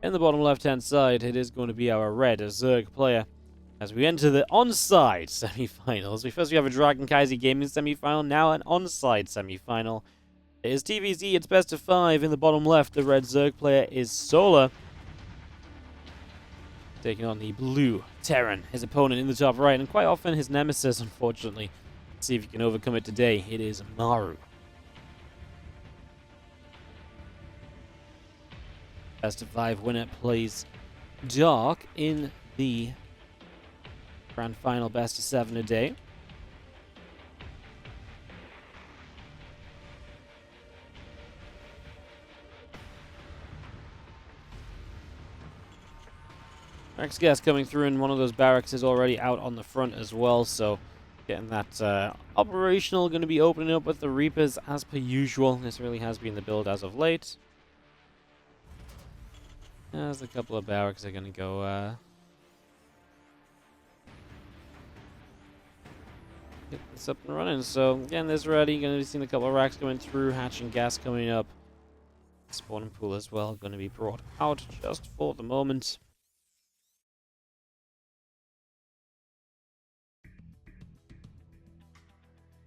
In the bottom left-hand side, it is going to be our red Zerg player. As we enter the onside semi-finals. First we have a Dragon Kaiser Gaming semi-final, now an onside semi-final. It is TvZ, it's best of 5. In the bottom left, the red Zerg player is Solar. Taking on the blue Terran, his opponent in the top right, and quite often his nemesis, unfortunately. Let's see if he can overcome it today. It is Maru. Best of 5 winner plays Dark in the Grand Final best of 7 a day. Next gas coming through, and one of those barracks is already out on the front as well, so getting that operational. Going to be opening up with the Reapers as per usual. This really has been the build as of late. As a couple of barracks are going to go get this up and running. So again, this ready. Going to be seeing a couple of racks coming through, hatching gas coming up. Spawning pool as well going to be brought out just for the moment.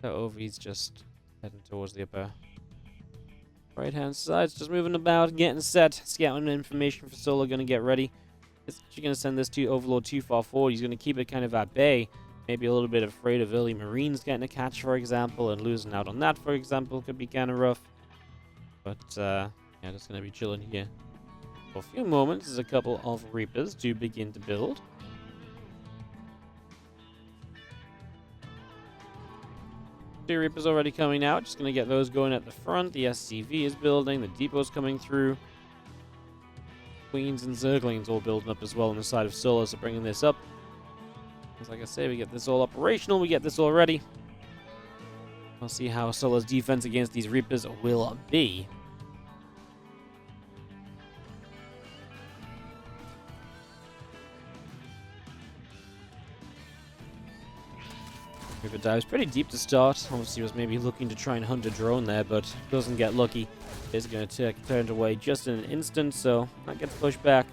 OV's just heading towards the upper right hand side. It's just moving about, getting set, scouting information for Solar. Going to get ready. He's going to send this to Overlord too far forward. He's going to keep it kind of at bay. Maybe a little bit afraid of early Marines getting a catch, for example, and losing out on that, for example, could be kind of rough. But, yeah, just going to be chilling here for a few moments as a couple of Reapers do begin to build. Two Reapers already coming out, just going to get those going at the front. The SCV is building, the depot's coming through. Queens and Zerglings all building up as well on the side of Solar, so bringing this up. Like I say, we get this all operational, we get this all ready. We'll see how Solar's defense against these Reapers will be. Reaper dives pretty deep to start. Obviously was maybe looking to try and hunt a drone there, but doesn't get lucky. Is going to turn away just in an instant, so that gets pushed back.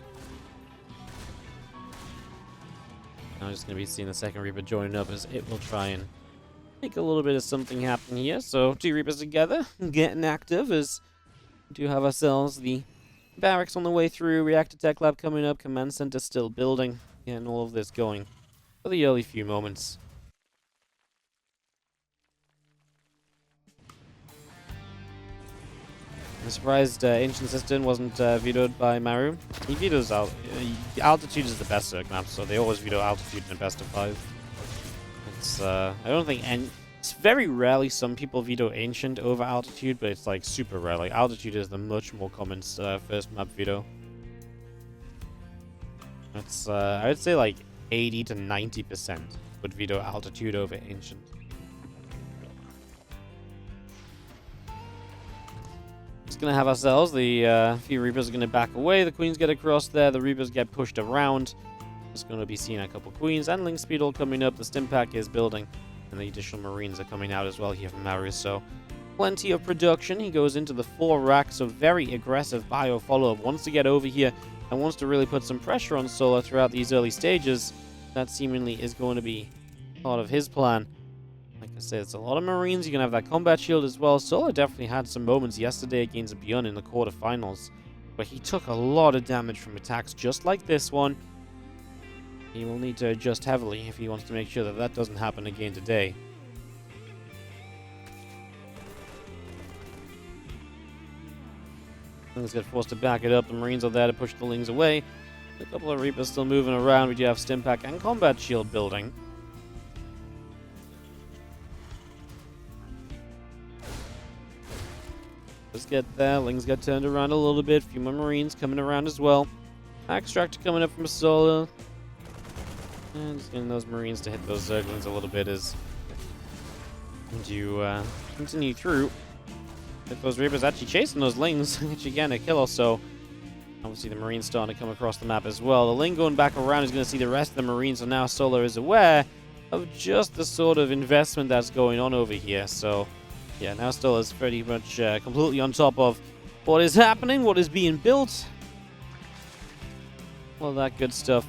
I'm just going to be seeing the second Reaper joining up as it will try and make a little bit of something happen here. So, two Reapers together, getting active as we do have ourselves the barracks on the way through, Reactor Tech Lab coming up, Command Center still building, getting all of this going for the early few moments. I'm surprised Ancient Cistern wasn't vetoed by Maru. He vetoes altitude is the best Zerg map, so they always veto altitude in the best of 5. It's I don't think it's very rarely some people veto Ancient over altitude, but it's like super rare. Like altitude is the much more common first map veto. It's I would say like 80 to 90% would veto altitude over Ancient. Just gonna have ourselves the few Reapers are gonna back away. The Queens get across there. The Reapers get pushed around. Just gonna be seeing a couple Queens and Link Speed all coming up. The Stim Pack is building, and the additional Marines are coming out as well here from Maru. So plenty of production. He goes into the 4 racks of very aggressive bio follow-up. Wants to get over here and wants to really put some pressure on Solar throughout these early stages. That seemingly is going to be part of his plan. Like I said, it's a lot of Marines. You're going to have that combat shield as well. Solar definitely had some moments yesterday against Beyond in the quarterfinals where he took a lot of damage from attacks just like this one. He will need to adjust heavily if he wants to make sure that that doesn't happen again today. Things get forced to back it up. The Marines are there to push the Lings away. A couple of Reapers still moving around. We do have Stim Pack and combat shield building. Let's get there. Lings get turned around a little bit. A few more Marines coming around as well. Extractor coming up from Solar. And just getting those Marines to hit those Zerglings a little bit as you continue through. If those Reapers actually chasing those Lings, actually getting a kill or so. Obviously the Marines starting to come across the map as well. The Ling going back around is going to see the rest of the Marines, so now Solar is aware of just the sort of investment that's going on over here. So yeah, now Solar is pretty much completely on top of what is happening, what is being built. All that good stuff.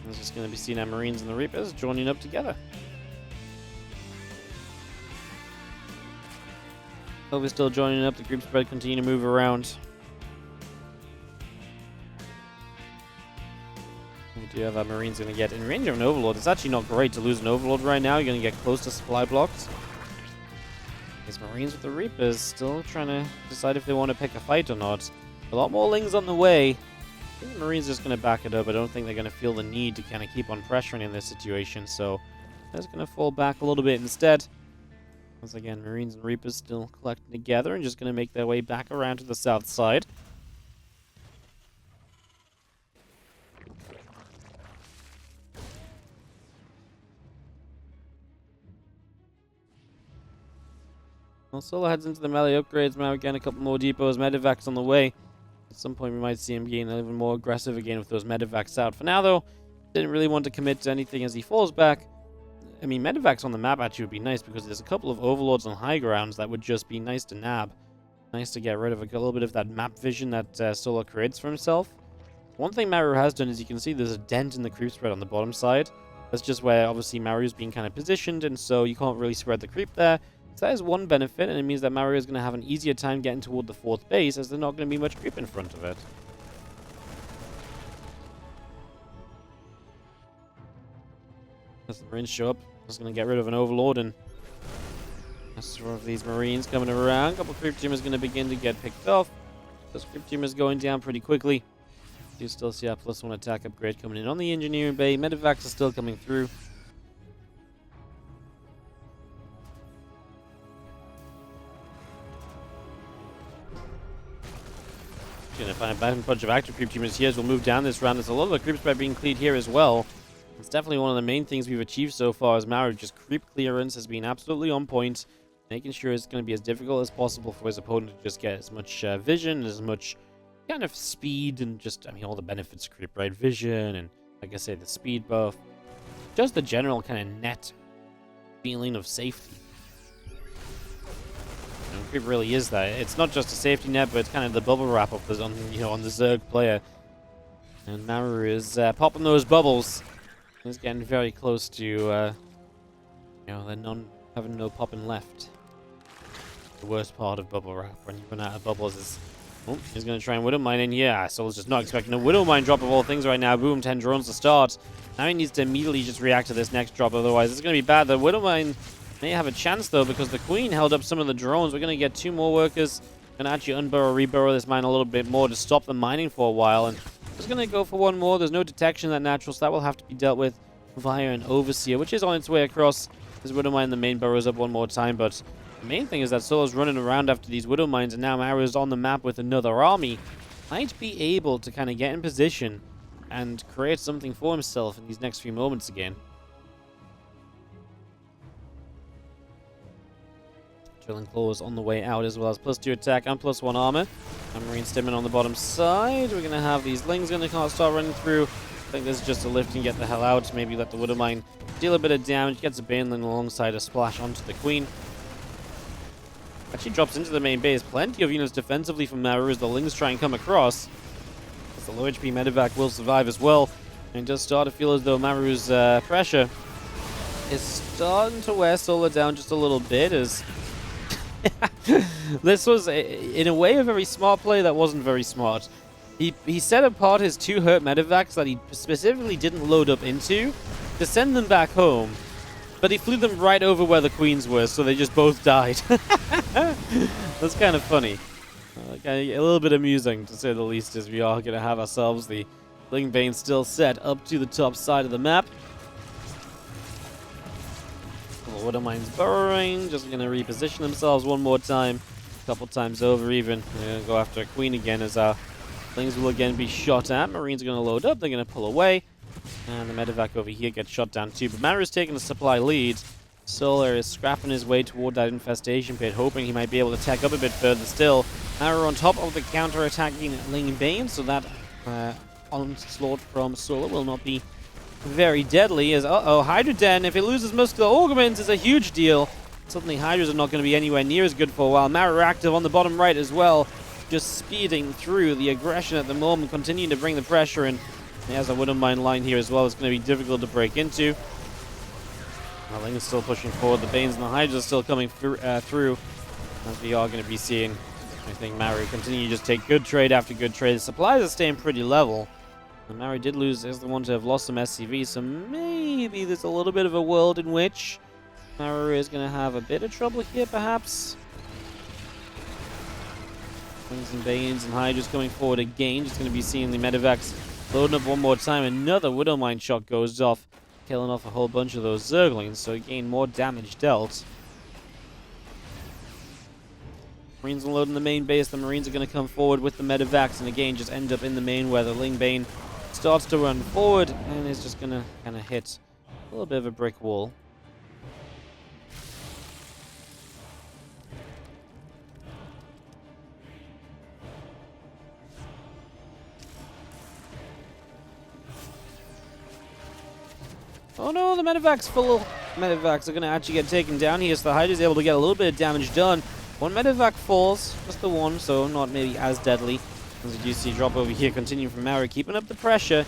It's just going to be seeing our Marines and the Reapers joining up together. We're still joining up. The group spread continue to move around. We do have our Marines going to get in range of an Overlord. It's actually not great to lose an Overlord right now. You're going to get close to supply blocks. These Marines with the Reapers still trying to decide if they want to pick a fight or not. A lot more Lings on the way. I think the Marines are just going to back it up. I don't think they're going to feel the need to kind of keep on pressuring in this situation. So they're just going to fall back a little bit instead. Once again, Marines and Reapers still collecting together and just going to make their way back around to the south side. Well, Solo heads into the melee upgrades now. Again, a couple more depots. Medivacs on the way. At some point, we might see him getting even more aggressive again with those Medivacs out. For now, though, didn't really want to commit to anything as he falls back. I mean, Medivacs on the map actually would be nice because there's a couple of Overlords on high grounds that would just be nice to nab. Nice to get rid of a little bit of that map vision that Solo creates for himself. One thing Maru has done is you can see there's a dent in the creep spread on the bottom side. That's just where, obviously, Maru's being kind of positioned, and so you can't really spread the creep there. So that is one benefit, and it means that Maru is going to have an easier time getting toward the fourth base, as there's not going to be much creep in front of it. As the Marines show up, just going to get rid of an Overlord, and that's sort of these Marines coming around. A couple of creep teamers going to begin to get picked off. Those creep teamers going down pretty quickly. You still see our +1 attack upgrade coming in on the engineering bay. Medivacs are still coming through. Going to find a bunch of active creep teamers here as we'll move down this round. There's a lot of the creep spread being cleared here as well. It's definitely one of the main things we've achieved so far as Maru. Just creep clearance has been absolutely on point, making sure it's going to be as difficult as possible for his opponent to just get as much vision, as much kind of speed, and just, I mean, all the benefits of creep, right? Vision, and like I say, the speed buff. Just the general kind of net feeling of safety. And creep really is that. It's not just a safety net, but it's kind of the bubble wrap up on, on the Zerg player. And Maru is popping those bubbles. He's getting very close to, they're having no popping left. The worst part of bubble wrap when you run out of bubbles is... Oh, he's going to try and Widow Mine in here. Soul's just not expecting a Widow Mine drop of all things right now. Boom, 10 drones to start. Now he needs to immediately just react to this next drop, otherwise it's going to be bad. The Widow Mine may have a chance, though, because the Queen held up some of the drones. We're going to get 2 more workers. Going to actually unburrow, reburrow this mine a little bit more to stop the mining for a while. And just going to go for one more. There's no detection in that natural, so that will have to be dealt with via an Overseer, which is on its way across. This Widow Mine, the main burrows up one more time, but the main thing is that Solo's running around after these Widow Mines, and now Maru's on the map with another army. Might be able to kind of get in position and create something for himself in these next few moments again. Drilling Claws on the way out as well as +2 attack and +1 armor. And Marine Stimmen on the bottom side. We're going to have these Lings going to start running through. I think this is just a lift and get the hell out. Maybe let the Widow Mine deal a bit of damage. Gets a Baneling alongside a splash onto the Queen. Actually drops into the main base. Plenty of units defensively from Maru as the Lings try and come across. As the low HP Medivac will survive as well. And it does start to feel as though Maru's pressure is starting to wear Solo down just a little bit as... This was, in a way, a very smart play that wasn't very smart. He set apart his 2 hurt Medivacs that he specifically didn't load up into to send them back home. But he flew them right over where the Queens were, so they just both died. That's kind of funny. A little bit amusing, to say the least, as we are going to have ourselves the Ling Bane still set up to the top side of the map. The Widow Mine's burrowing, just going to reposition themselves one more time. A couple times over even. They're going to go after a Queen again as our Lings will again be shot at. Marines are going to load up, they're going to pull away. And the Medivac over here gets shot down too. But Maru is taking the supply lead. Solar is scrapping his way toward that infestation pit, hoping he might be able to tech up a bit further still. Maru on top of the counter-attacking Ling Bane, so that onslaught from Solar will not be very deadly. As Hydra Den, if it loses muscular augments, is a huge deal. Suddenly Hydras are not going to be anywhere near as good for a while. Maru active on the bottom right as well, just speeding through the aggression at the moment, continuing to bring the pressure in. He has a Wooden Mine line here as well. It's going to be difficult to break into. Ling is still pushing forward. The Banes and the Hydras are still coming through, as we are going to be seeing. I think Maru continue to just take good trade after good trade. The supplies are staying pretty level. And Maru did lose, is the one to have lost some SCV, so maybe there's a little bit of a world in which Maru is going to have a bit of trouble here, perhaps. Wings and Banes and Hydras coming forward again. Just going to be seeing the Medivacs loading up one more time. Another Widow Mine shot goes off, killing off a whole bunch of those Zerglings, so again, more damage dealt. Marines unloading the main base. The Marines are going to come forward with the Medivacs, and again, just end up in the main where the Ling Bane starts to run forward, and is just going to kind of hit a little bit of a brick wall. Oh no, the Medivacs full. Medivacs are going to actually get taken down here, so the Hydra's able to get a little bit of damage done. One Medivac falls, just the one, so not maybe as deadly. As you do see drop over here, continuing from Maru, keeping up the pressure.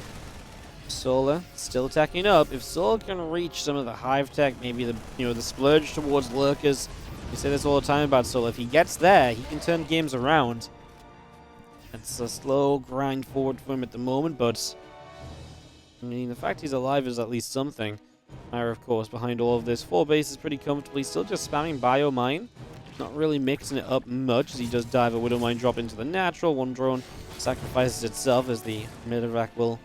Solar still attacking up. If Solar can reach some of the Hive tech, maybe the splurge towards Lurkers. We say this all the time about Solar. If he gets there, he can turn games around. It's a slow grind forward for him at the moment, but I mean, the fact he's alive is at least something. Maru, of course, behind all of this. 4 bases pretty comfortably. Still just spamming Biomine. Not really mixing it up much as he does dive a Widow Mine drop into the natural. One drone sacrifices itself as the Medivac will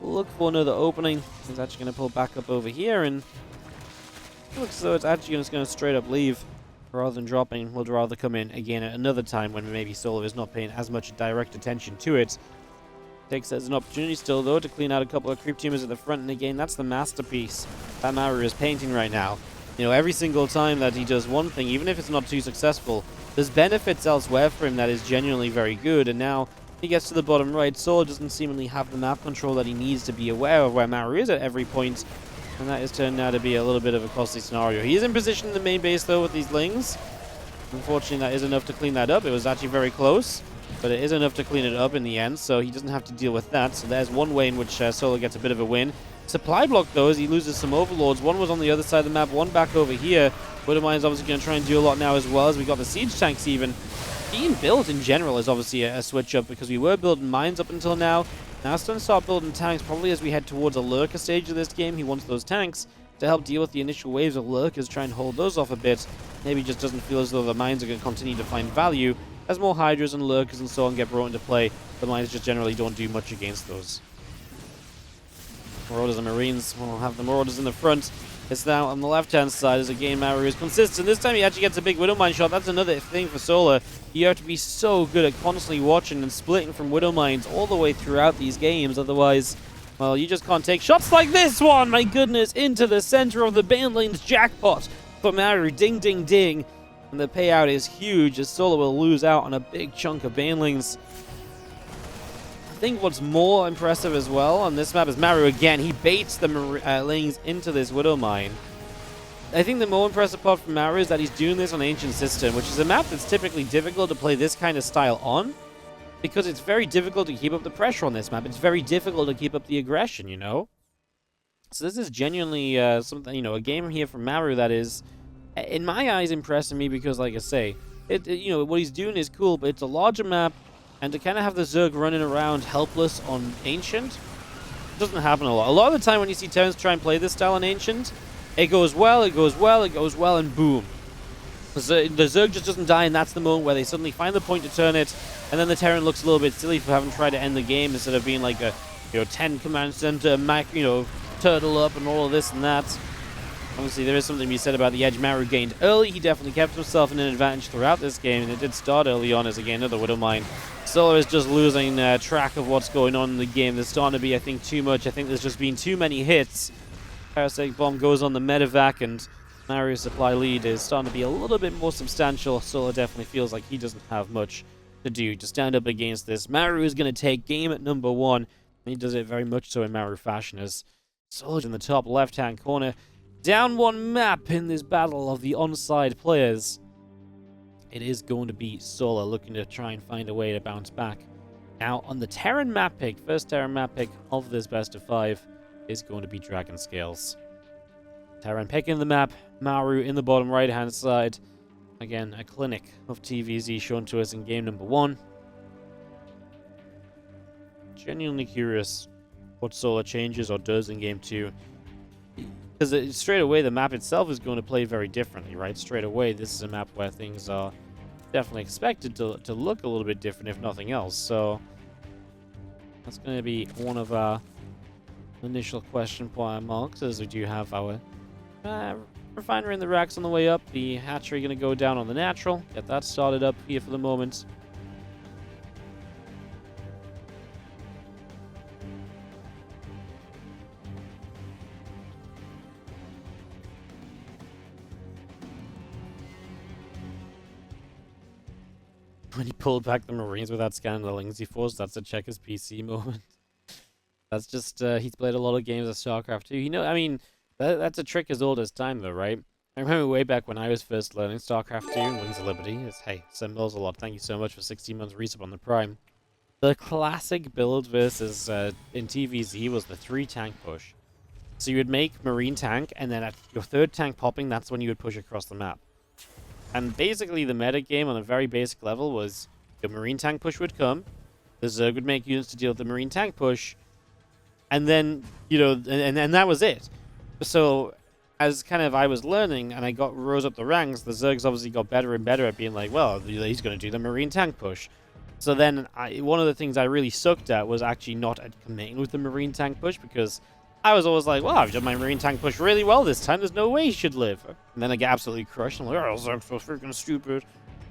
look for another opening. He's actually going to pull back up over here, and it looks as though it's actually just going to straight up leave rather than dropping. Would rather come in again at another time when maybe Solar is not paying as much direct attention to it. Takes it as an opportunity still, though, to clean out a couple of creep teamers at the front, and again, that's the masterpiece that Maru is painting right now. You know, every single time that he does one thing, even if it's not too successful, there's benefits elsewhere for him that is genuinely very good, and now he gets to the bottom right. Solar doesn't seemingly have the map control that he needs to be aware of where Maru is at every point, and that is turned out to be a little bit of a costly scenario. He is in position in the main base, though, with these Lings. Unfortunately, that is enough to clean that up. It was actually very close, but it is enough to clean it up in the end, so he doesn't have to deal with that. So there's one way in which Solar gets a bit of a win. Supply block, though, as he loses some Overlords. One was on the other side of the map, one back over here. Widow Mine's obviously going to try and do a lot now as well, as we got the siege tanks even. Being built in general is obviously a switch up, because we were building mines up until now. Now it's going to start building tanks, probably as we head towards a Lurker stage of this game. He wants those tanks to help deal with the initial waves of Lurkers, try and hold those off a bit. Maybe just doesn't feel as though the mines are going to continue to find value. As more Hydras and Lurkers and so on get brought into play, the mines just generally don't do much against those. Marauders and Marines, we'll have the Marauders in the front. It's now on the left-hand side as again Maru is consistent. This time he actually gets a big Widow Mine shot. That's another thing for Solar. You have to be so good at constantly watching and splitting from Widow Mines all the way throughout these games. Otherwise, well, you just can't take shots like this one. My goodness, into the center of the Baneling's jackpot for Maru. Ding, ding, ding. And the payout is huge as Solar will lose out on a big chunk of Banelings. I think what's more impressive as well on this map is Maru again. He baits the Lings into this Widow Mine. I think the more impressive part from Maru is that he's doing this on Ancient System, which is a map that's typically difficult to play this kind of style on, because it's very difficult to keep up the pressure on this map. It's very difficult to keep up the aggression, you know? So this is genuinely something, you know, a game here from Maru that is, in my eyes, impressing me because, like I say, you know, what he's doing is cool, but it's a larger map. And to kind of have the Zerg running around helpless on Ancient doesn't happen a lot. A lot of the time when you see Terrans try and play this style on Ancient, it goes well, it goes well, it goes well, and boom. The Zerg just doesn't die, and that's the moment where they suddenly find the point to turn it, and then the Terran looks a little bit silly for having tried to end the game instead of being like a, you know, 10 command center, turtle up and all of this and that. Obviously, there is something to be said about the edge Maru gained early. He definitely kept himself in an advantage throughout this game, and it did start early on as, again, another Widow Mine. Solar is just losing track of what's going on in the game. There's starting to be, I think, too much. I think there's just been too many hits. Parasitic Bomb goes on the Medivac, and Maru's supply lead is starting to be a little bit more substantial. Solar definitely feels like he doesn't have much to do to stand up against this. Maru is going to take game at number 1, and he does it very much so in Maru fashion, as Solar in the top left-hand corner. Down one map in this battle of the onside players. It is going to be Solar looking to try and find a way to bounce back Now, on the Terran map pick, first Terran map pick of this best of 5 is going to be Dragon Scales. Terran picking the map, Maru in the bottom right-hand side. Again, a clinic of TvZ shown to us in game number 1. Genuinely curious what Solar changes or does in game 2. Because straight away, the map itself is going to play very differently, right? Straight away, this is a map where things are definitely expected to look a little bit different, if nothing else. So that's going to be one of our initial question point marks, as we do have our refinery in the racks on the way up. The hatchery going to go down on the natural. Get that started up here for the moment. When he pulled back the Marines without scanning the links he forced, that's a check his PC moment. That's just, he's played a lot of games of StarCraft 2. You know, I mean, that's a trick as old as time, though, right? I remember way back when I was first learning StarCraft 2, Wings of Liberty. Hey, Symbols a lot. Thank you so much for 16 months resub on the Prime. The classic build versus in TvZ was the 3-tank push. So you would make Marine tank, and then at your 3rd tank popping, that's when you would push across the map. And basically, the meta game on a very basic level was your Marine tank push would come, the Zerg would make units to deal with the Marine tank push, and then, you know, and that was it. So, as kind of I was learning and I rose up the ranks, the Zergs obviously got better and better at being like, well, he's going to do the Marine tank push. So then, one of the things I really sucked at was actually not at committing with the Marine tank push, because I was always like, well, I've done my Marine tank push really well this time. There's no way he should live. And then I get absolutely crushed. I'm like, oh, Zerg's so freaking stupid.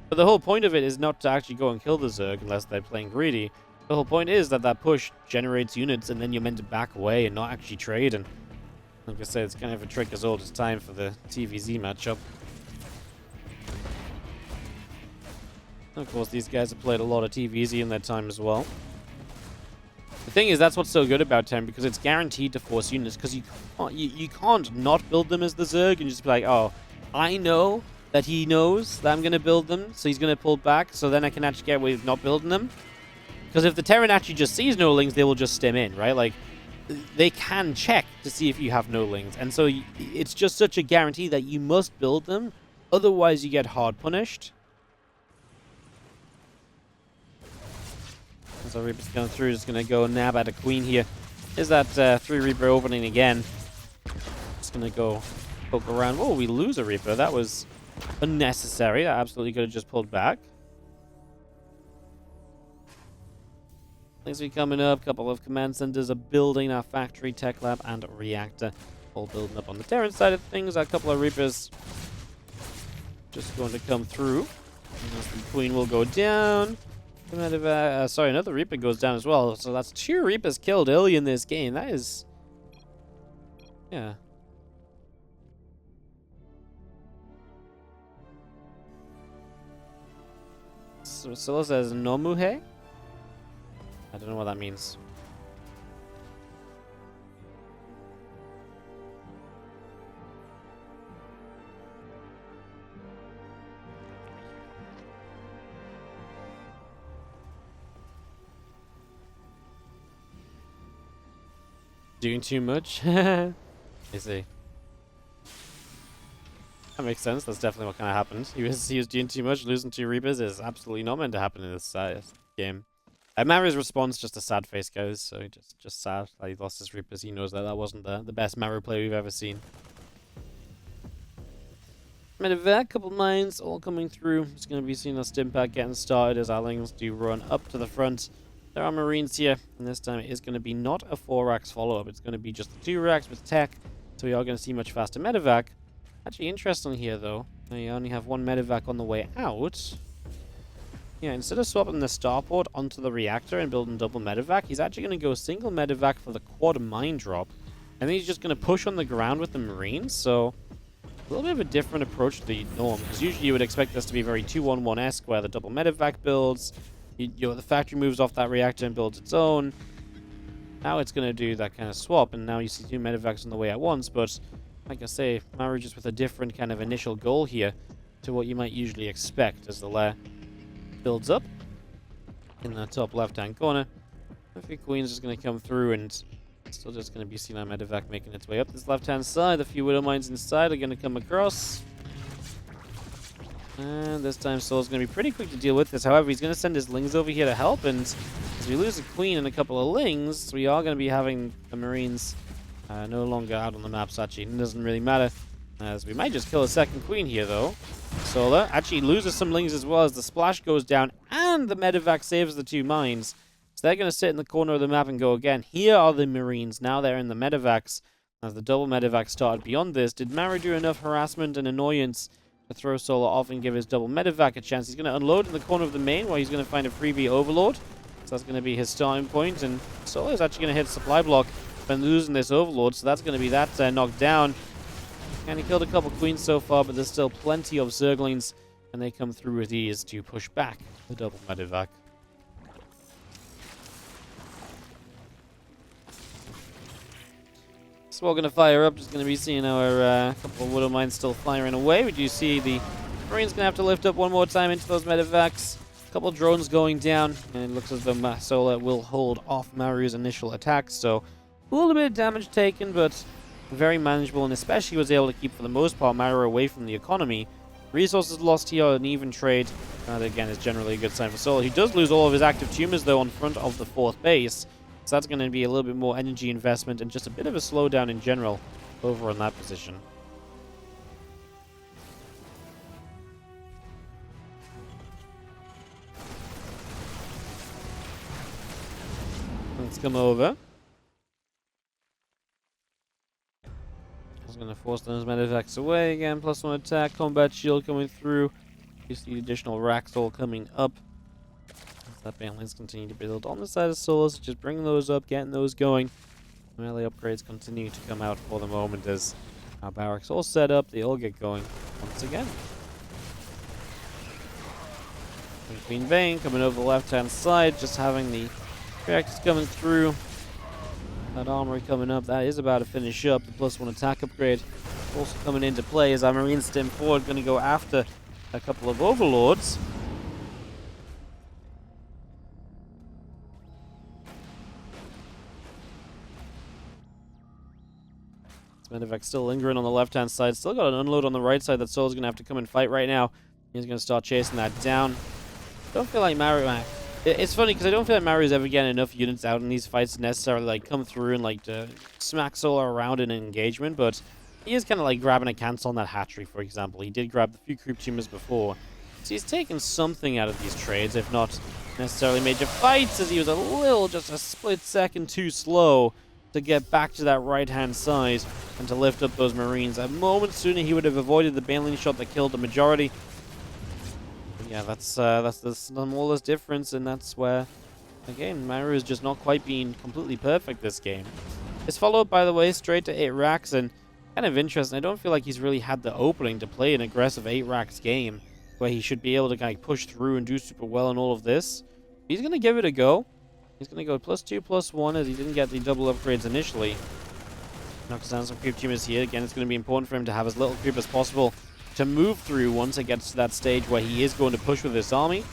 But the whole point of it is not to actually go and kill the Zerg unless they're playing greedy. The whole point is that push generates units, and then you're meant to back away and not actually trade. And like I said, it's kind of a trick as old as time for the TvZ matchup. Of course, these guys have played a lot of TvZ in their time as well. The thing is, that's what's so good about 10, because it's guaranteed to force units, because you can't not build them as the Zerg and just be like, oh, I know that he knows that I'm going to build them, so he's going to pull back, so then I can actually get away with not building them. Because if the Terran actually just sees no lings, they will just stim in, right? Like, they can check to see if you have no lings, and so it's just such a guarantee that you must build them, otherwise you get hard punished. So Reaper's going through, just going to go nab at a Queen here. Is that 3 Reaper opening again? Just going to go poke around. Oh, we lose a Reaper. That was unnecessary. That absolutely could have just pulled back. Things be coming up. A couple of command centers are building. Our factory, tech lab, and reactor. All building up on the Terran side of things. A couple of Reapers just going to come through. And the Queen will go down. Sorry, another Reaper goes down as well. So that's 2 Reapers killed early in this game. That is... yeah. So Scylla says Nomuhe? I don't know what that means. Doing too much? I see. That makes sense. That's definitely what kind of happened. He was doing too much. Losing 2 Reapers is absolutely not meant to happen in this game. Maru's response, just a sad face, guys. So just sad that he lost his Reapers. He knows that wasn't the best Maru play we've ever seen. Medevac, couple mines all coming through. It's going to be seeing our stim pack getting started as our lings do run up to the front. There are Marines here, and this time it is going to be not a 4-racks follow-up. It's going to be just the 2 racks with tech, so we are going to see much faster medevac. Actually, interesting here, though. We only have 1 medevac on the way out. Yeah, instead of swapping the starport onto the reactor and building double medevac, he's actually going to go single medevac for the quad mine drop. And then he's just going to push on the ground with the Marines, so... a little bit of a different approach to the norm, because usually you would expect this to be very 2-1-1-esque, where the double medevac builds... the factory moves off that reactor and builds its own. Now it's going to do that kind of swap, and now you see 2 medevacs on the way at once, but like I say, Maru just with a different kind of initial goal here to what you might usually expect as the lair builds up. in the top left-hand corner. A few queens just going to come through, and still just going to be C9 Medevac making its way up this left-hand side. A few Widow Mines inside are going to come across. And this time Soul's going to be pretty quick to deal with this. However, he's going to send his Lings over here to help, and as we lose a queen and a couple of Lings, we are going to be having the Marines no longer out on the map, so actually it doesn't really matter. As we might just kill a second queen here, though. Solar actually loses some Lings as well as the splash goes down, and the Medevac saves the 2 mines. So they're going to sit in the corner of the map and go again. Here are the Marines. Now they're in the Medevacs. As the double Medevac started beyond this, did Maru do enough harassment and annoyance to throw Solar off and give his double Medevac a chance? He's going to unload in the corner of the main where he's going to find a freebie Overlord. So that's going to be his starting point, and Solar is actually going to hit supply block when losing this Overlord, so that's going to be that knocked down. And he killed a couple queens so far, but there's still plenty of Zerglings, and they come through with ease to push back the double Medevac. So we're going to fire up, just going to be seeing our couple of Widow Mines still firing away. We do see the Marines going to have to lift up one more time into those Medevacs. A couple of drones going down, and it looks as though Solar will hold off Maru's initial attack, so a little bit of damage taken, but very manageable, and especially was able to keep, for the most part, Maru away from the economy. Resources lost here, an even trade. That, again, is generally a good sign for Solar. He does lose all of his active tumors, though, on front of the 4th base. So that's going to be a little bit more energy investment and just a bit of a slowdown in general over on that position. Let's come over. He's going to force those Medevacs away again. +1 attack, combat shield coming through. You see the additional Raxol coming up. That Banelings continue to build on the side of Solos, just bringing those up, getting those going. Melee upgrades continue to come out for the moment as our barracks all set up. They all get going once again. And Queen Vane coming over the left-hand side, just having the reactors coming through. That armory coming up, that is about to finish up. The +1 attack upgrade also coming into play as our Marines stem forward, going to go after a couple of Overlords. Medevac still lingering on the left-hand side. Still got an unload on the right side that Soul's going to have to come and fight right now. He's going to start chasing that down. Don't feel like Maru... It's funny because I don't feel like Maru's ever getting enough units out in these fights to necessarily like come through and like to smack Solar around in an engagement, but he is kind of like grabbing a cancel on that hatchery, for example. He did grab the few creep tumors before. So he's taken something out of these trades, if not necessarily major fights, as he was a little, just a split second too slow to get back to that right-hand side and to lift up those Marines. A moment sooner, he would have avoided the Baneling shot that killed the majority. But yeah, that's the smallest difference, and that's where, again, Maru is just not quite being completely perfect this game. It's followed, by the way, straight to 8 racks, and kind of interesting. I don't feel like he's really had the opening to play an aggressive 8 racks game where he should be able to kind of push through and do super well in all of this. He's going to give it a go. He's going to go +2, +1, as he didn't get the double upgrades initially. Knocks down some creep tumors here. Again, it's going to be important for him to have as little creep as possible to move through once it gets to that stage where he is going to push with this army.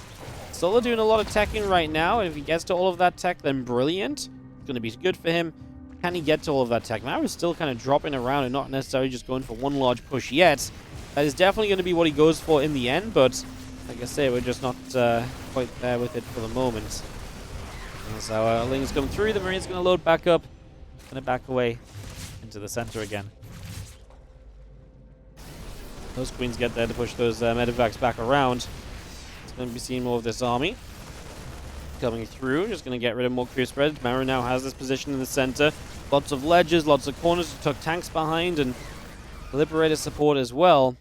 Solar doing a lot of teching right now, and if he gets to all of that tech, then brilliant. It's going to be good for him. Can he get to all of that tech? Maru's still kind of dropping around and not necessarily just going for one large push yet. That is definitely going to be what he goes for in the end, but like I say, we're just not quite there with it for the moment. As our Lings come through, the Marine's going to load back up. Going to back away into the center again. Those Queens get there to push those Medevacs back around. It's going to be seeing more of this army coming through. Just going to get rid of more creep spread. Maru now has this position in the center. Lots of ledges, lots of corners to tuck tanks behind, and Liberator support as well.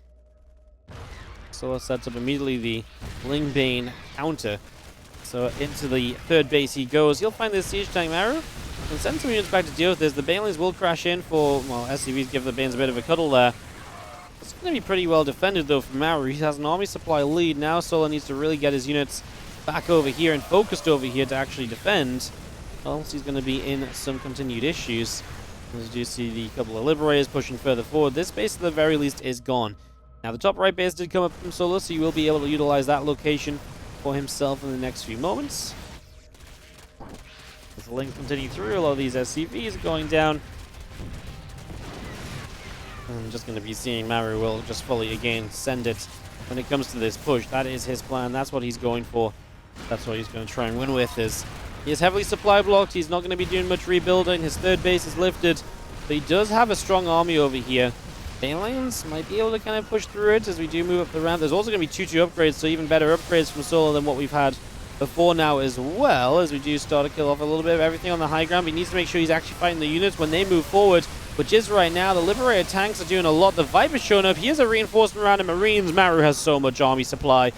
So it sets up immediately the Lingbane counter. So into the 3rd base he goes. He'll find this siege tank, Maru, and send some units back to deal with this. The Banelings will crash in for, well, SCVs give the Banes a bit of a cuddle there. It's going to be pretty well defended, though, from Maru. He has an army supply lead. Now Solar needs to really get his units back over here and focused over here to actually defend. Else he's going to be in some continued issues. As you see the couple of Liberators pushing further forward. This base, at the very least, is gone. Now, the top right base did come up from Solar, so you will be able to utilize that location for himself in the next few moments. As the link continue through, a lot of these SCVs are going down. I'm just going to be seeing Maru will just fully, again, send it when it comes to this push. That is his plan. That's what he's going for. That's what he's going to try and win with. Is he is heavily supply blocked. He's not going to be doing much rebuilding. His third base is lifted. But he does have a strong army over here. Aliens might be able to kind of push through it as we do move up the ramp. There's also going to be 2-2 upgrades, so even better upgrades from Solar than what we've had before now as well, as we do start to kill off a little bit of everything on the high ground. But he needs to make sure he's actually fighting the units when they move forward, which is right now. The Liberator tanks are doing a lot. The Viper's showing up. Here's a reinforcement round of Marines. Maru has so much army supply.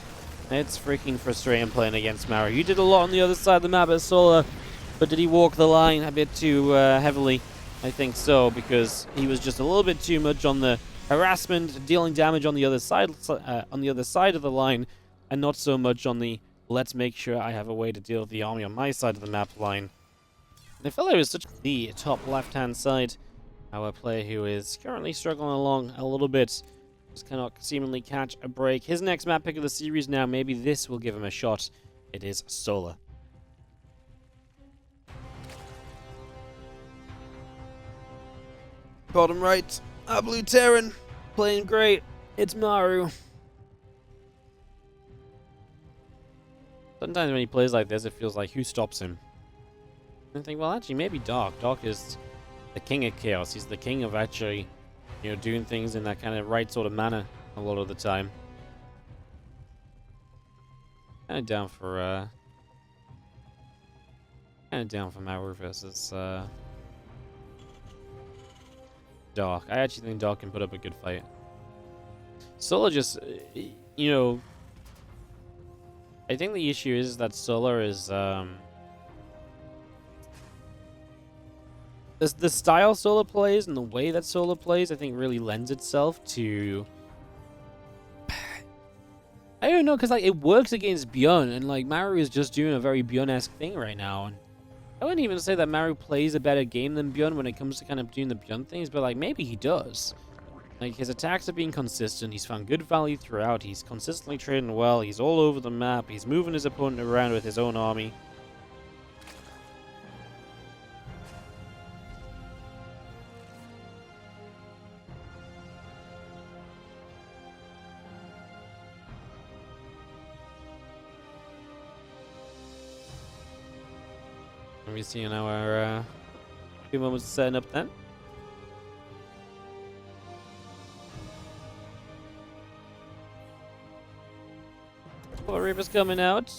It's freaking frustrating playing against Maru. He did a lot on the other side of the map at Solar, but did he walk the line a bit too heavily? I think so, because he was just a little bit too much on the harassment, dealing damage on the other side of the line, and not so much on the let's make sure I have a way to deal with the army on my side of the map line. And I felt like it was such the top left-hand side. Our player who is currently struggling along a little bit, just cannot seemingly catch a break. His next map pick of the series now, maybe this will give him a shot. It is Solar. Bottom right, our blue Terran, playing great. It's Maru. Sometimes when he plays like this, it feels like, who stops him? And I think, well, actually, maybe Dark. Dark is the king of chaos. He's the king of actually, you know, doing things in that kind of right sort of manner a lot of the time. Kind of down for Maru versus Dark. I actually think Dark can put up a good fight. Solar just, you know, I think the issue is that Solar is the style Solar plays and the way that Solar plays, I think, really lends itself to, I don't know, because like it works against Bjorn, and like Maru is just doing a very Bjorn-esque thing right now. And I wouldn't even say that Maru plays a better game than Bjorn when it comes to kind of doing the Bjorn things, but like maybe he does. Like his attacks are being consistent. He's found good value throughout. He's consistently trading well. He's all over the map. He's moving his opponent around with his own army. And we see now our few moments setting up then. Reaper's coming out.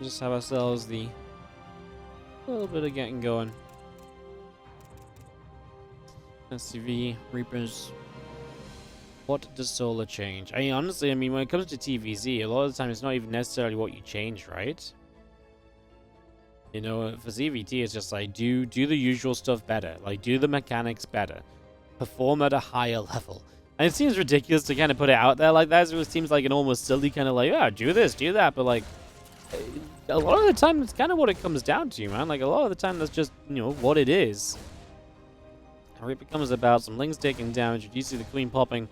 Just have ourselves the little bit of getting going. SCV, Reapers. What does Solar change? I mean, honestly, when it comes to TvZ, a lot of the time it's not even necessarily what you change, right? You know, for ZVT, it's just like, do the usual stuff better. Like, do the mechanics better. Perform at a higher level. And it seems ridiculous to kind of put it out there like that. It seems like an almost silly kind of like, yeah, do this, do that. But like, a lot of the time, it's kind of what it comes down to, man. Like, a lot of the time, that's just, you know, what it is. Reaper comes about, some Lings taking damage. You do see the Queen popping.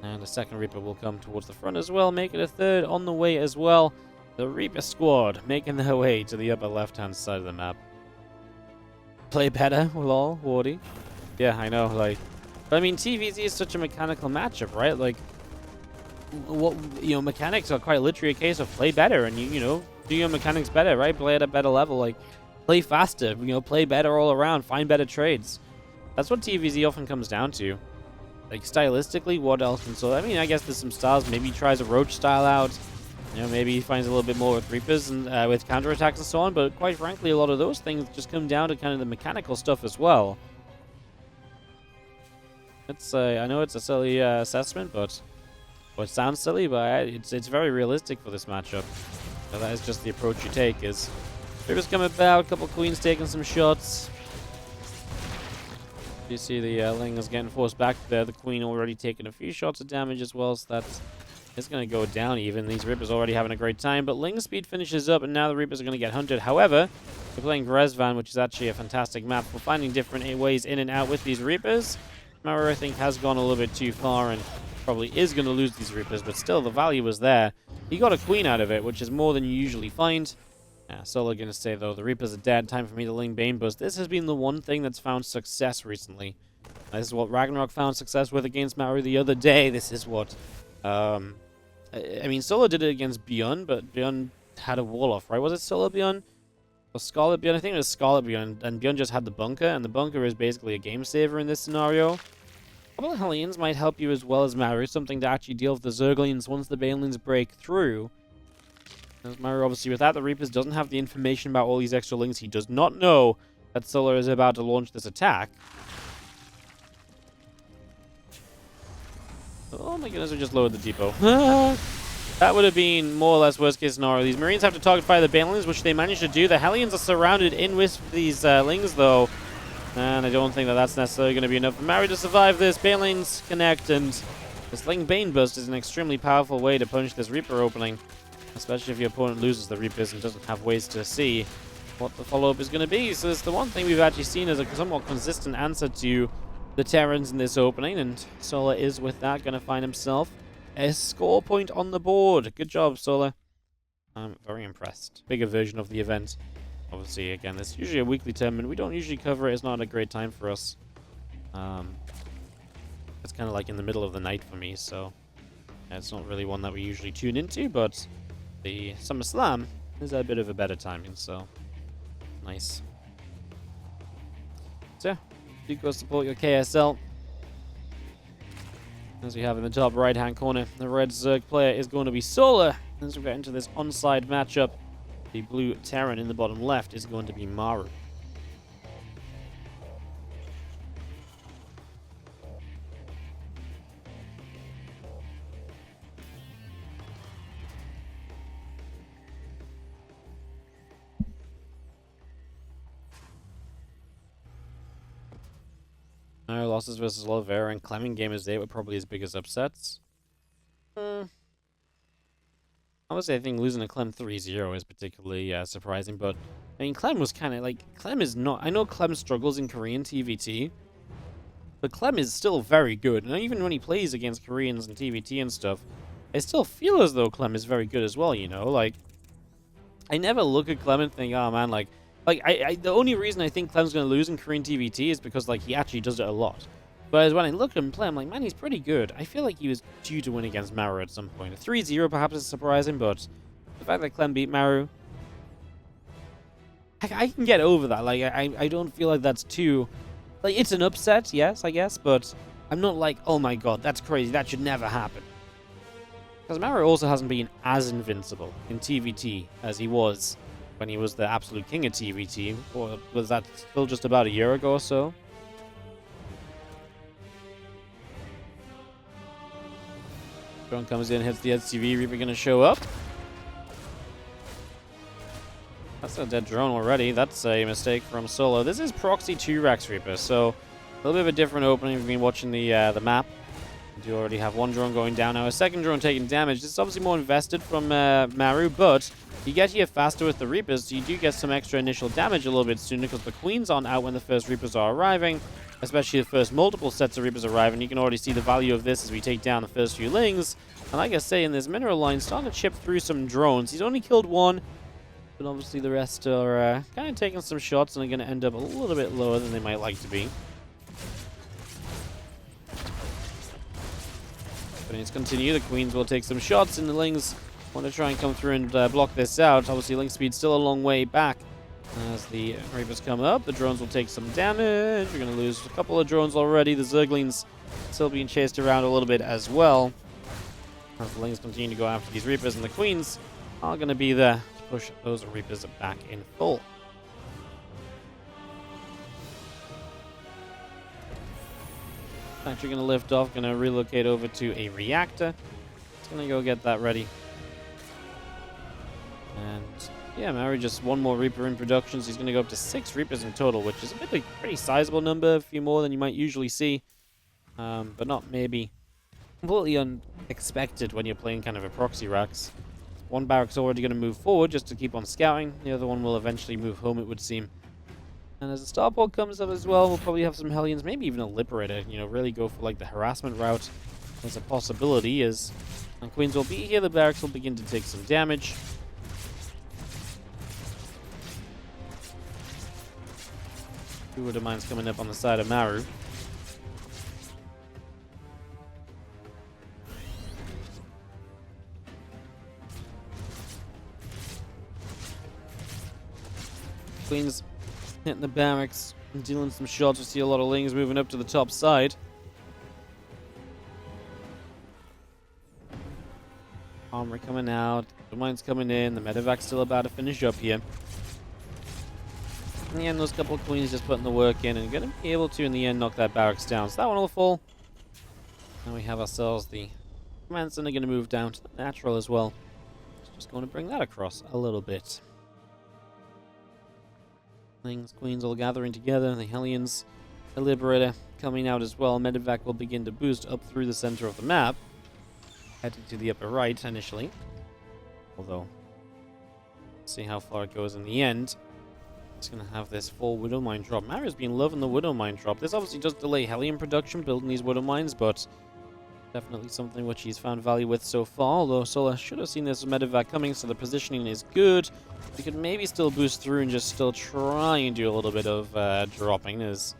And the second Reaper will come towards the front as well. Make it a third on the way as well. The Reaper squad making their way to the upper left-hand side of the map. Play better, lol, Wardy. Yeah, I know, like... But I mean, TvZ is such a mechanical matchup, right? Like, what, you know, mechanics are quite literally a case of play better, and you know, do your mechanics better, right? Play at a better level, like, play faster, you know, play better all around, find better trades. That's what TvZ often comes down to. Like, stylistically, what else can so? I mean, I guess there's some styles. Maybe he tries a Roach style out. You know, maybe he finds a little bit more with Reapers and with counterattacks and so on. But quite frankly, a lot of those things just come down to kind of the mechanical stuff as well. It's I know it's a silly assessment, but it sounds silly, but it's very realistic for this matchup. So that is just the approach you take. Is Reapers come about, a couple Queens taking some shots. You see the Ling is getting forced back there. The Queen already taking a few shots of damage as well, so that's it's going to go down even. These Reapers already having a great time, but Ling speed finishes up, and now the Reapers are going to get hunted. However, we're playing Grezvan, which is actually a fantastic map. We're finding different ways in and out with these Reapers. Maru, I think, has gone a little bit too far and probably is going to lose these Reapers, but still, the value was there. He got a Queen out of it, which is more than you usually find. Yeah, Solo gonna say, though, the Reapers are dead. Time for me to Ling Bane Boost. This has been the one thing that's found success recently. This is what Ragnarok found success with against Maru the other day. This is what... I mean, Solo did it against Beyond, but Beyond had a wall-off, right? Was it Solo Beyond? Or Scarlet Beyond? I think it was Scarlet Beyond, and Beyond just had the bunker, and the bunker is basically a game-saver in this scenario. A couple of Hellions might help you as well as Maru, something to actually deal with the Zerglings once the Banelings break through. As Maru, obviously, without the Reapers, doesn't have the information about all these extra links. He does not know that Solo is about to launch this attack. Oh my goodness, I just lowered the depot. That would have been more or less worst case scenario. These Marines have to target fire the Banelings, which they managed to do. The Hellions are surrounded in with these Lings, though. And I don't think that that's necessarily going to be enough for Maru to survive this. Banelings connect, and this Ling Bane Burst is an extremely powerful way to punish this Reaper opening. Especially if your opponent loses the Reapers and doesn't have ways to see what the follow-up is going to be. So it's the one thing we've actually seen as a somewhat consistent answer to the Terrans in this opening, and Solar is with that going to find himself a score point on the board. Good job, Solar. I'm very impressed. Bigger version of the event. Obviously, again, it's usually a weekly tournament. We don't usually cover it. It's not a great time for us. It's kind of like in the middle of the night for me, so it's not really one that we usually tune into, but the SummerSlam is a bit of a better timing, so nice. So yeah, do go support your KSL. As we have in the top right-hand corner, the red Zerg player is going to be Solar. As we get into this onside matchup, the blue Terran in the bottom left is going to be Maru. No losses versus Olivera and Clem in Game of 8 were probably his biggest upsets. Obviously, I think losing to Clem 3-0 is particularly surprising, but I mean, Clem was kind of like... Clem is not... I know Clem struggles in Korean TvT, but Clem is still very good. And even when he plays against Koreans in TvT and stuff, I still feel as though Clem is very good as well, you know? Like, I never look at Clem and think, oh man, like the only reason I think Clem's going to lose in Korean TvT is because, like, he actually does it a lot. But when I look at him play, I'm like, man, he's pretty good. I feel like he was due to win against Maru at some point. A 3-0 perhaps is surprising, but the fact that Clem beat Maru, I can get over that. Like, I don't feel like that's too... Like, it's an upset, yes, I guess, but I'm not like, oh my god, that's crazy, that should never happen. Because Maru also hasn't been as invincible in TvT as he was when he was the absolute king of TvT. Or was that still just about a year ago or so? Drone comes in, hits the SCV. Reaper gonna show up. That's a dead drone already. That's a mistake from Solo. This is Proxy 2 Rex Reaper, so a little bit of a different opening. We've been watching the map. We do already have one drone going down now. A second drone taking damage. This is obviously more invested from Maru, but you get here faster with the Reapers, so you do get some extra initial damage a little bit sooner because the Queens aren't out when the first Reapers are arriving. Especially the first multiple sets of Reapers arrive, and you can already see the value of this as we take down the first few Lings. And like I say, in this mineral line, starting to chip through some drones. He's only killed one, but obviously the rest are kind of taking some shots and are going to end up a little bit lower than they might like to be. But let's continue. The Queens will take some shots, and the Lings want to try and come through and block this out. Obviously, Link speed's still a long way back. As the Reapers come up, the drones will take some damage. We're going to lose a couple of drones already. The Zerglings still being chased around a little bit as well. As the Lings continue to go after these Reapers, and the Queens are going to be there to push those Reapers back in full. Actually going to lift off, going to relocate over to a reactor. It's going to go get that ready. And yeah, Maru just one more Reaper in production, so he's going to go up to 6 Reapers in total, which is a pretty sizable number, a few more than you might usually see, but not maybe completely unexpected when you're playing kind of a proxy Rax. One barrack's already going to move forward just to keep on scouting. The other one will eventually move home, it would seem. And as the starport comes up as well, we'll probably have some Hellions, maybe even a Liberator, you know, really go for like the harassment route. There's a possibility as Queens will be here, the barracks will begin to take some damage. Two wood mines coming up on the side of Maru. Queen's hitting the barracks and dealing some shots. We see a lot of Lings moving up to the top side. Armory coming out. The mine's coming in. The medevac's still about to finish up here. In the end, those couple of Queens just putting the work in and going to be able to, in the end, knock that barracks down. So that one will fall. And we have ourselves the command center going to move down to the natural as well. Just going to bring that across a little bit. Lings, Queens all gathering together. The Hellions, the Liberator coming out as well. Medevac will begin to boost up through the center of the map. Heading to the upper right initially. Although, see how far it goes in the end. It's going to have this full Widow Mine drop. Maru's been loving the Widow Mine drop. This obviously does delay Hellion production, building these Widow Mines, but definitely something which he's found value with so far. Although Sola should have seen this medevac coming, so the positioning is good. We could maybe still boost through and just still try and do a little bit of dropping. As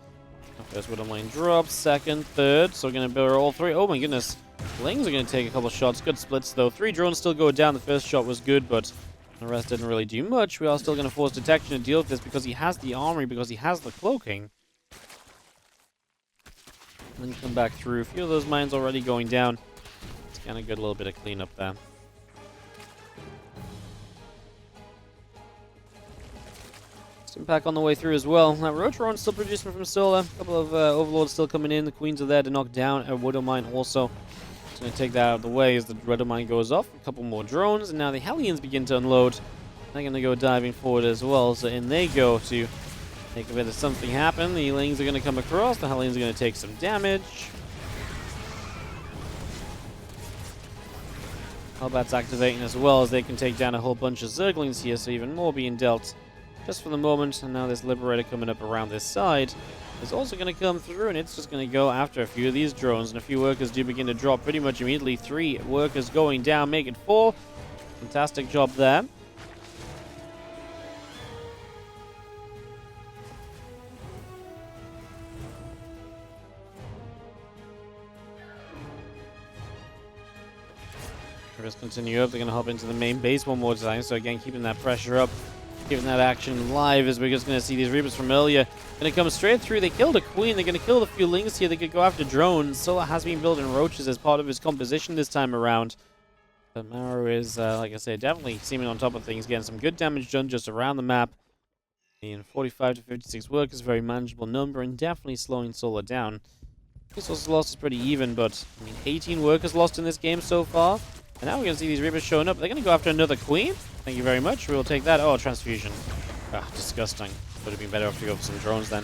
first Widow Mine drops, second, third. So we're going to build all three. Oh my goodness. Lings are going to take a couple shots. Good splits though. 3 drones still go down. The first shot was good, but the rest didn't really do much. We are still going to force detection to deal with this because he has the armory, because he has the cloaking. And then come back through. A few of those mines already going down. It's kind of good, a little bit of cleanup there. Impact on the way through as well. That Roach still producing from Solar. A couple of Overlords still coming in. The Queens are there to knock down a Widow Mine also. It's going to take that out of the way as the Widow Mine goes off. A couple more drones, and now the Hellions begin to unload. They're going to go diving forward as well. So in they go to make a bit of something happen. The Lings are going to come across. The Hellions are going to take some damage. Hellbat's activating as well as they can take down a whole bunch of Zerglings here. So even more being dealt just for the moment. And now this Liberator coming up around this side is also going to come through, and it's just going to go after a few of these drones, and a few workers do begin to drop pretty much immediately. 3 workers going down, make it 4. Fantastic job there. Just continue up. They're going to hop into the main base one more time, so again keeping that pressure up. Keeping that action live, as we're just going to see these Reapers from earlier going to come straight through. They killed a Queen. They're going to kill the few Lings here. They could go after drones. Sola has been building Roaches as part of his composition this time around. But Maru is, like I said, definitely seeming on top of things, getting some good damage done just around the map. And 45 to 56 workers, very manageable number, and definitely slowing Sola down. Resources lost is pretty even, but I mean, 18 workers lost in this game so far. And now we're going to see these Reapers showing up. They're going to go after another Queen. Thank you very much. We'll take that. Oh, transfusion. Ah, disgusting. Would have been better off to go for some drones then.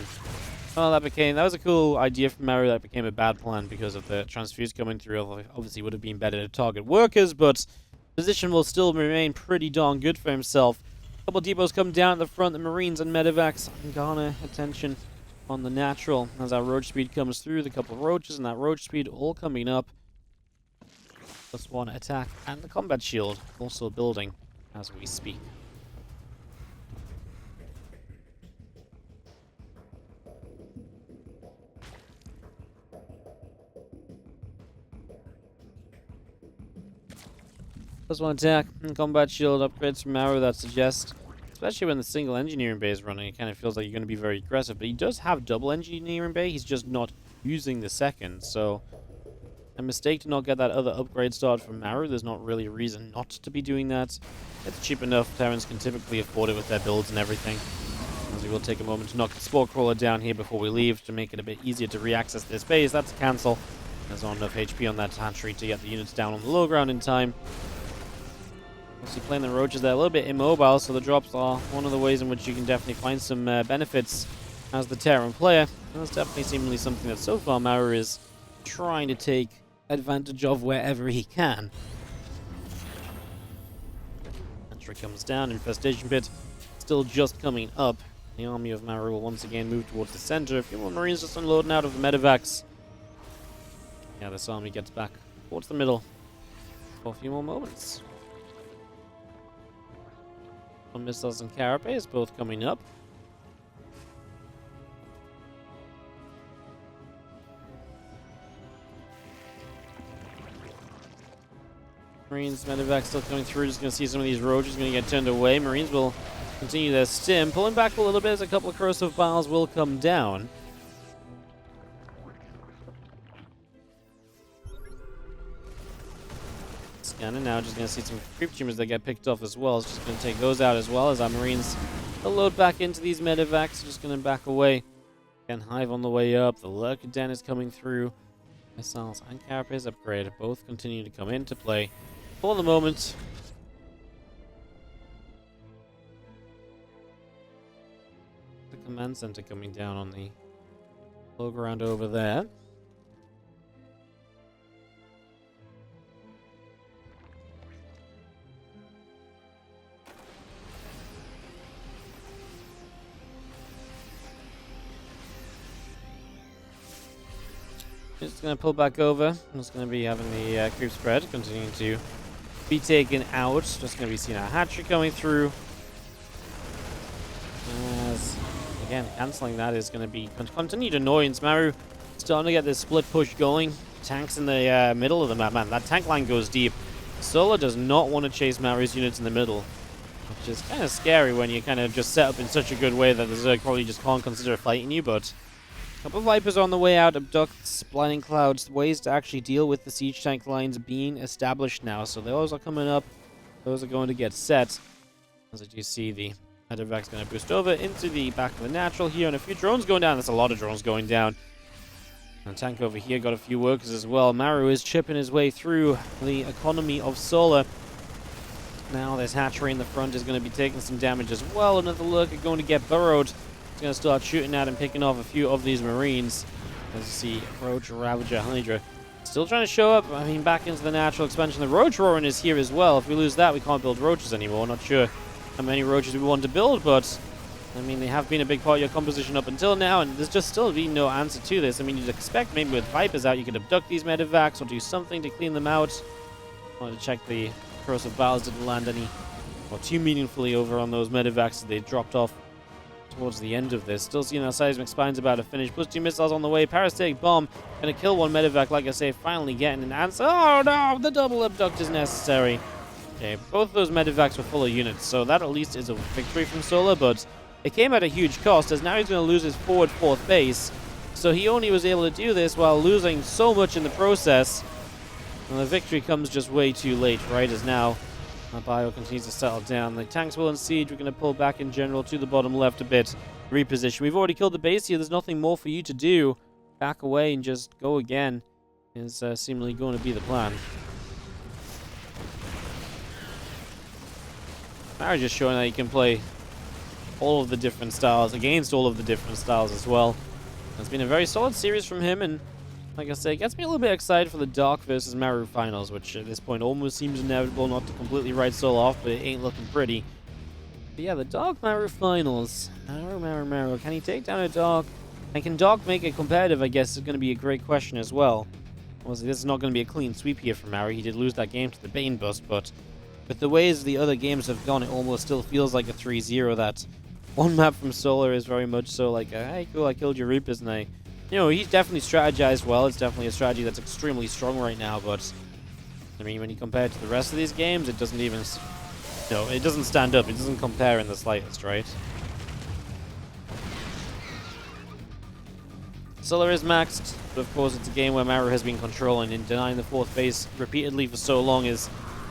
Oh, that was a cool idea from Maru. That became a bad plan because of the transfuse coming through. Obviously, would have been better to target workers, but position will still remain pretty darn good for himself. A couple depots come down at the front. The Marines and Medevacs garner attention on the natural as our Roach speed comes through. The couple of Roaches and that Roach speed all coming up. +1 attack, and the combat shield also building as we speak. +1 attack and combat shield upgrades from Maru that suggest, especially when the single engineering bay is running, it kind of feels like you're going to be very aggressive. But he does have double engineering bay, he's just not using the second, so a mistake to not get that other upgrade started from Maru. There's not really a reason not to be doing that. It's cheap enough. Terrans can typically afford it with their builds and everything. As we will take a moment to knock the Spore Crawler down here before we leave to make it a bit easier to re-access this base. That's a cancel. There's not enough HP on that hatchery to get the units down on the low ground in time. Obviously playing the Roaches, they're a little bit immobile, so the drops are one of the ways in which you can definitely find some benefits as the Terran player. And that's definitely seemingly something that so far Maru is trying to take advantage of wherever he can. Entry comes down, infestation pit still just coming up. The army of Maru will once again move towards the center. A few more Marines just unloading out of the medevacs. Yeah, this army gets back towards the middle for a few more moments. Missiles and carapace both coming up. Marines, medevac still coming through. Just going to see some of these roaches going to get turned away. Marines will continue their stim. Pulling back a little bit as a couple of corrosive biles will come down. Scanning now, just going to see some creep tumors that get picked off as well. It's just going to take those out as well as our Marines will load back into these medevacs. Just going to back away. Again, Hive on the way up. The Lurker Den is coming through. Missiles and Carapace upgrade both continue to come into play for the moment. The command center coming down on the low ground over there. Just going to pull back over. I'm just going to be having the creep spread continuing to be taken out. Just going to be seeing our hatchery coming through. As, again, cancelling that is going to be continued annoyance. Maru starting to get this split push going. Tanks in the middle of the map. Man, that tank line goes deep. Solar does not want to chase Maru's units in the middle, which is kind of scary when you kind of just set up in such a good way that the Zerg probably just can't consider fighting you, but couple of Vipers on the way out, abducts, blinding clouds, ways to actually deal with the siege tank lines being established now. So those are coming up. Those are going to get set. As I do see the medevac's going to boost over into the back of the natural here, and a few drones going down. There's a lot of drones going down. And tank over here got a few workers as well. Maru is chipping his way through the economy of Solar. Now this hatchery in the front is going to be taking some damage as well. Another lurker going to get burrowed. He's going to start shooting at and picking off a few of these Marines. As you see, Roach, Ravager, Hydra still trying to show up. I mean, back into the natural expansion. The Roach Roaring is here as well. If we lose that, we can't build Roaches anymore. Not sure how many Roaches we want to build, but I mean, they have been a big part of your composition up until now, and there's just still been no answer to this. I mean, you'd expect maybe with Vipers out, you could abduct these medevacs or do something to clean them out. Wanted to check the corrosive battles didn't land any or too meaningfully over on those medevacs as they dropped off towards the end of this. Still seeing our seismic spine's about to finish. Plus 2 missiles on the way. Parasitic bomb gonna kill one medevac, like I say, finally getting an answer. Oh no, the double abduct is necessary. Okay, both of those medevacs were full of units, so that at least is a victory from Solar, but it came at a huge cost, as now he's gonna lose his forward 4th base. So he only was able to do this while losing so much in the process. And the victory comes just way too late, right? As now our bio continues to settle down. The tanks will in siege. We're going to pull back in general to the bottom left a bit. Reposition. We've already killed the base here. There's nothing more for you to do. Back away and just go again is seemingly going to be the plan. Maru just showing that he can play all of the different styles against all of the different styles as well. It's been a very solid series from him, and like I say, it gets me a little bit excited for the Dark versus Maru finals, which at this point almost seems inevitable, not to completely write Soul off, but it ain't looking pretty. But yeah, the Dark Maru finals. Maru. Can he take down a Dark? And can Dark make it competitive, I guess, is going to be a great question as well. Obviously, this is not going to be a clean sweep here for Maru. He did lose that game to the Bane Bust, but with the ways the other games have gone, it almost still feels like a 3-0. That one map from Solar is very much so like, hey, cool, I killed your Reapers, and he's definitely strategized well. It's definitely a strategy that's extremely strong right now, but I mean, when you compare it to the rest of these games, it doesn't even, it doesn't stand up. It doesn't compare in the slightest, right? Solar is maxed, but of course it's a game where Maru has been controlling, and denying the 4th base repeatedly for so long is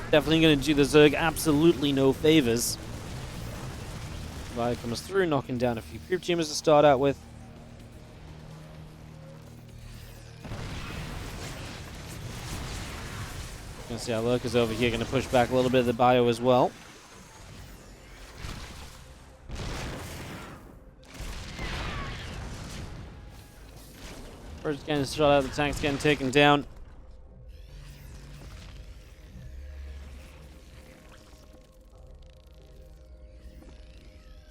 definitely going to do the Zerg absolutely no favors. Via comes through, knocking down a few creep tumors to start out with. Gonna see our lurkers over here, gonna push back a little bit of the bio as well. First getting shot out, the tank's getting taken down.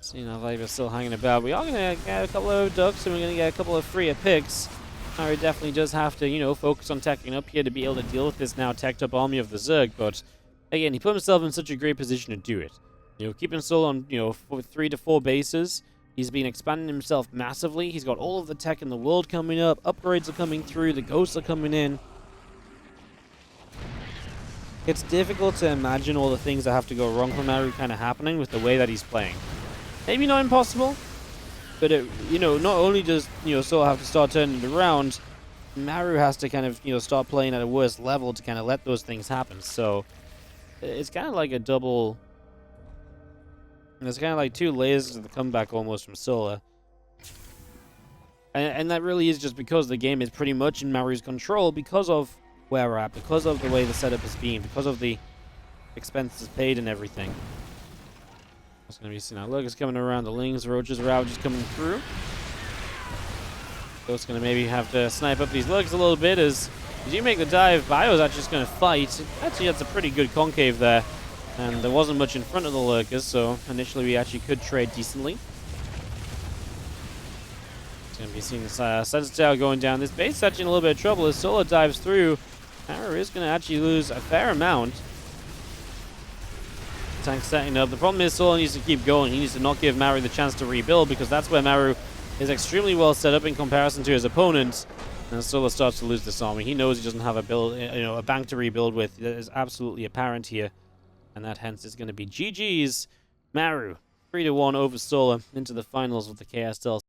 Seeing our Viper still hanging about. We are gonna get a couple of ducks, and we're gonna get a couple of freer picks. Maru definitely does have to, focus on teching up here to be able to deal with this now teched up army of the Zerg, but again, he put himself in such a great position to do it. Keeping Soul on, 3 to 4 bases. He's been expanding himself massively. He's got all of the tech in the world coming up. Upgrades are coming through. The ghosts are coming in. It's difficult to imagine all the things that have to go wrong for Maru kind of happening with the way that he's playing. Maybe not impossible, but it, not only does Soul have to start turning it around, Maru has to kind of start playing at a worse level to kind of let those things happen. So it's kind of like a double. There's kind of like two layers to the comeback almost from Sola. And that really is just because the game is pretty much in Maru's control because of where we're at, because of the way the setup has been, because of the expenses paid and everything. What's going to be seen now? Look, it's coming around the Lings. Roaches are out just coming through. So it's going to maybe have to snipe up these Lugs a little bit as you make the dive. Bio's actually just going to fight. Actually, that's a pretty good concave there. And there wasn't much in front of the Lurkers, so initially we actually could trade decently. It's going to be seeing this Sensor Tower going down. This base is actually in a little bit of trouble as Solar dives through. Maru is going to actually lose a fair amount. Tank setting up. The problem is Solar needs to keep going. He needs to not give Maru the chance to rebuild because that's where Maru is extremely well set up in comparison to his opponents. And Solar starts to lose this army. He knows he doesn't have a bank to rebuild with. That is absolutely apparent here. And that hence is going to be GG's Maru. 3-1 over Solar into the finals of the KSL.